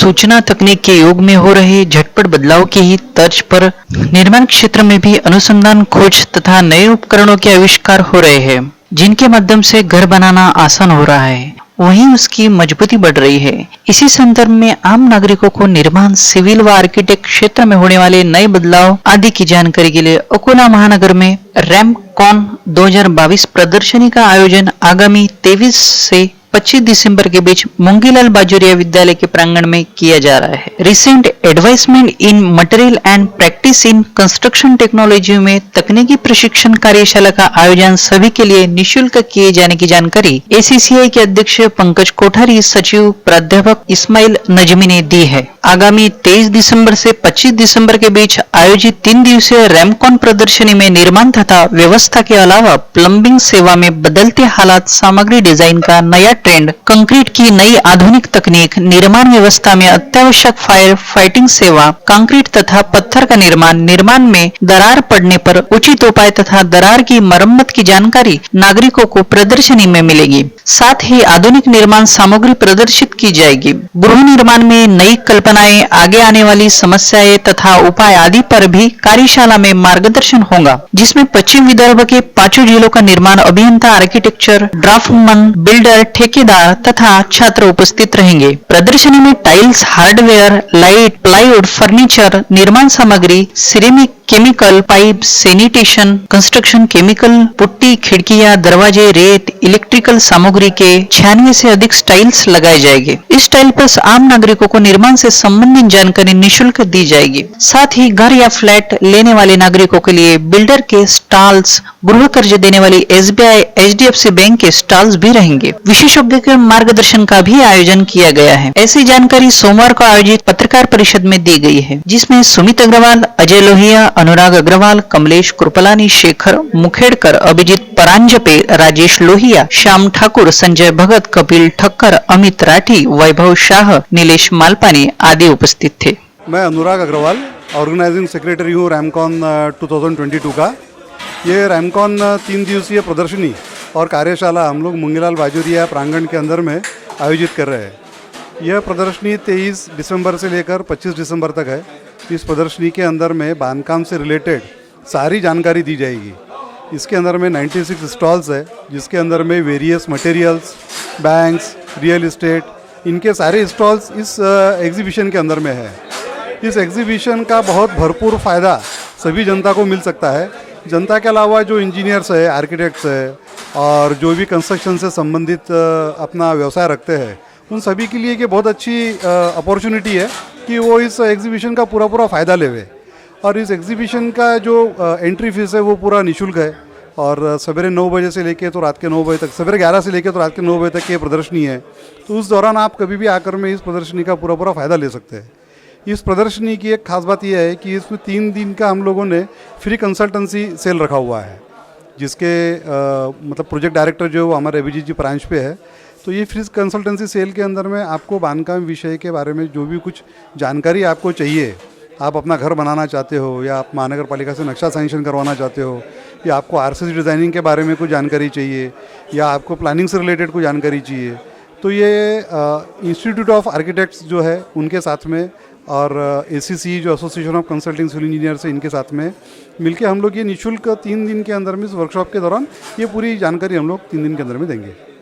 सूचना तकनीक के युग में हो रहे झटपट बदलाव की ही तर्ज पर निर्माण क्षेत्र में भी अनुसंधान, खोज तथा नए उपकरणों के आविष्कार हो रहे हैं, जिनके माध्यम से घर बनाना आसान हो रहा है, वहीं उसकी मजबूती बढ़ रही है। इसी संदर्भ में आम नागरिकों को निर्माण, सिविल व आर्किटेक्ट क्षेत्र में होने वाले नए बदलाव आदि की जानकारी के लिए अकोला महानगर में रैमकॉन 2022 प्रदर्शनी का आयोजन आगामी 23 से 25 दिसंबर के बीच मोंगीलाल बाजोरिया विद्यालय के प्रांगण में किया जा रहा है। Recent advisement in material and practice in construction technology में तकनीकी प्रशिक्षण कार्यशाला का आयोजन सभी के लिए निःशुल्क किए जाने की जानकारी ACCI के अध्यक्ष पंकज कोठारी, सचिव प्राध्यापक इस्माइल नजमी ने दी है। आगामी 23 दिसंबर से 25 दिसंबर के बीच आयोजित 3 दिवसीय रैमकॉन प्रदर्शनी में निर्माण तथा व्यवस्था के अलावा प्लम्बिंग सेवा में बदलते हालात, सामग्री डिजाइन का नया ट्रेंड, कंक्रीट की नई आधुनिक तकनीक, निर्माण व्यवस्था में अत्यावश्यक फायर फाइटिंग सेवा, कंक्रीट तथा पत्थर का निर्माण में दरार पड़ने पर उचित उपाय तथा दरार की मरम्मत की जानकारी नागरिकों को प्रदर्शनी में मिलेगी। साथ ही आधुनिक निर्माण सामग्री प्रदर्शित की जाएगी। गृह निर्माण में नई कल्पनाएं, आगे आने वाली समस्याएं तथा उपाय आदि पर भी कार्यशाला में मार्गदर्शन होगा, जिसमें पश्चिम विदर्भ के 5 जिलों का निर्माण अभियंता, आर्किटेक्चर, ड्राफ्टमैन, बिल्डर, ठेकेदार तथा छात्र उपस्थित रहेंगे। प्रदर्शनी में tiles, hardware, light, plywood, furniture, निर्माण सामग्री, ceramic, chemical, pipe, sanitation, construction chemical, putty, खिड़कियां, दरवाजे, रेत, इलेक्ट्रिकल सामग्री के 96 से अधिक स्टाइल्स लगाए जाएंगे। इस स्टाइल पर आम नागरिकों को निर्माण से संबंधित जानकारी निःशुल्क दी जाएगी। साथ ही घर या फ्लैट लेने वाले नागरिकों के लिए बिल्डर के स्टॉल्स, गृह कर्ज देने वाली SBI, HDFC बैंक के स्टॉल्स भी रहेंगे। विशेषज्ञ के मार्गदर्शन का भी आयोजन किया गया है। ऐसी जानकारी सोमवार को आयोजित पत्रकार परिषद में दी गई है, जिसमें सुमित अग्रवाल, अजय लोहिया, अनुराग अग्रवाल, कमलेश कृपलानी, शेखर मुखेड़कर, अभिजीत परांजपे, राजेश लोहिया, श्याम ठाकुर, संजय भगत, कपिल ठक्कर, अमित राठी, वैभव शाह, नीलेश मालपानी आदि उपस्थित थे। मैं अनुराग अग्रवाल, ऑर्गेनाइजिंग सेक्रेटरी हूँ रैमकॉन 2022 का। ये रैमकॉन 3 दिवसीय प्रदर्शनी और कार्यशाला हम लोग मोंगीलाल बाजोरिया प्रांगण के अंदर में आयोजित कर रहे हैं। यह प्रदर्शनी 23 दिसंबर से लेकर 25 दिसंबर तक है। इस प्रदर्शनी के अंदर में बांधकाम से रिलेटेड सारी जानकारी दी जाएगी। इसके अंदर में 96 स्टॉल्स है, जिसके अंदर में various materials, banks, real estate, इनके सारे स्टॉल्स इस एग्जीबिशन के अंदर में है। इस एग्जीबिशन का बहुत भरपूर फ़ायदा सभी जनता को मिल सकता है। जनता के अलावा जो इंजीनियर्स है, आर्किटेक्ट्स है और जो भी कंस्ट्रक्शन से संबंधित अपना व्यवसाय रखते हैं, उन सभी के लिए ये बहुत अच्छी अपॉर्चुनिटी है कि वो इस एग्जीबिशन का पूरा फ़ायदा लेवे। और इस एग्जीबिशन का जो एंट्री फीस है वो पूरा निःशुल्क है और सवेरे 9 बजे से लेके तो रात के 9 बजे तक, सवेरे 11 से लेके तो रात के 9 बजे तक ये प्रदर्शनी है। तो उस दौरान आप कभी भी आकर में इस प्रदर्शनी का पूरा फ़ायदा ले सकते हैं। इस प्रदर्शनी की एक खास बात यह है कि इसमें 3 दिन का हम लोगों ने फ्री कंसल्टेंसी सेल रखा हुआ है, जिसके मतलब प्रोजेक्ट डायरेक्टर जो हमारे अभिजीत जी ब्रांच पे है। तो ये फ्री कंसल्टेंसी सेल के अंदर में आपको बांधकाम विषय के बारे में जो भी कुछ जानकारी आपको चाहिए, आप अपना घर बनाना चाहते हो या आप महानगर पालिका से नक्शा सैंक्शन करवाना चाहते हो या आपको RCC डिज़ाइनिंग के बारे में कुछ जानकारी चाहिए या आपको प्लानिंग से रिलेटेड कुछ जानकारी चाहिए, तो ये इंस्टीट्यूट ऑफ आर्किटेक्ट्स जो है उनके साथ में और ACC जो association of consulting civil engineers है, इनके साथ में मिलके हम लोग ये निःशुल्क 3 दिन के अंदर में इस वर्कशॉप के दौरान ये पूरी जानकारी हम लोग 3 दिन के अंदर में देंगे।